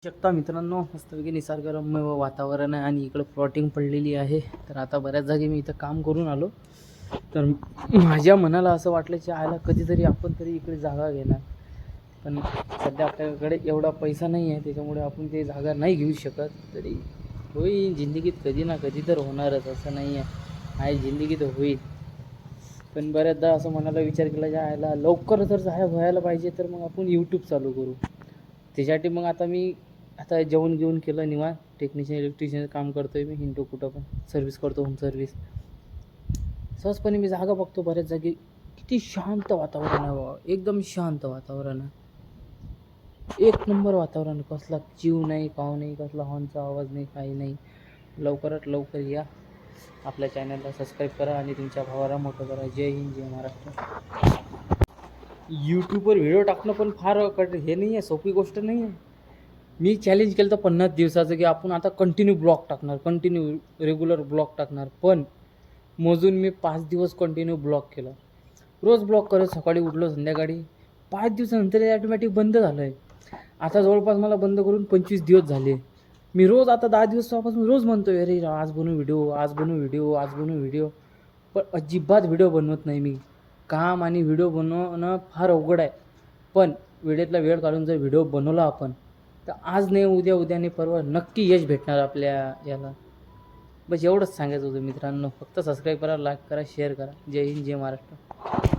शकता मित्रांनो, मस्तपैकी निसर्गरम्य वातावरण आहे आणि इकडे प्लॉटिंग पडलेली आहे. तर आता बऱ्याच जागी मी इथं काम करून आलो. तर माझ्या मनाला असं वाटलं की आयला कधीतरी आपण तरी इकडे जागा घेणार, पण सध्या आपल्याकडे एवढा पैसा नाही आहे, त्याच्यामुळे आपण ते जागा नाही घेऊ शकत. तरी होईल जिंदगीत, कधी ना कधी तर होणारच, असं नाही आहे जिंदगीत होईल. पण बऱ्याचदा असं मनाला विचार केला की आयला लवकर जर व्हायला पाहिजे तर मग आपण यूट्यूब चालू करू. त्याच्यासाठी मग आता जेवण घेऊन केलं निवांत. टेक्निशियन इलेक्ट्रिशियन काम करतोय मी, हिंडतो कुठं पण, सर्व्हिस करतो, होम सर्व्हिस. सहजपणे मी जागा बघतो बऱ्याच जागी, किती शांत वातावरण आहे बाबा, एकदम शांत वातावरण आहे, एक नंबर वातावरण. कसला जीव नाही, काव नाही, कसला हॉर्नचा आवाज नाही, काही नाही. लवकरात लवकर या, आपल्या चॅनलला सबस्क्राईब करा आणि तुमच्या भावाला मोठं करा. जय हिंद, जय महाराष्ट्र. यूट्यूबवर व्हिडिओ टाकणं पण फार हे नाही आहे, सोपी गोष्ट नाही आहे. मी चॅलेंज केलं तर 50 दिवसाचं की आपण आता कंटिन्यू ब्लॉग टाकणार, कंटिन्यू रेग्युलर ब्लॉग टाकणार. पण मोजून मी 5 दिवस कंटिन्यू ब्लॉग केला, रोज ब्लॉग करत, सकाळी उठलो संध्याकाळी. 5 दिवसानंतर हे ॲटोमॅटिक बंद झालं आहे. आता जवळपास मला बंद करून 25 दिवस झाले. मी रोज आता 10 दिवसापासून रोज म्हणतो अरे आज बनवू व्हिडिओ, आज बनवू व्हिडिओ, आज बनवू व्हिडिओ. पण अजिबात व्हिडिओ बनवत नाही मी. काम आणि व्हिडिओ बनवणं फार अवघड आहे. पण वेळेतला वेळ काढून जर व्हिडिओ बनवला आपण, तर आज नाही उद्या, उद्या नाही परवा नक्की यश भेटणार आपल्या याला. बस एवढंच सांगायचं होतं मित्रांनो. फक्त सबस्क्राईब करा, लाईक करा, शेअर करा. जय हिंद, जय महाराष्ट्र.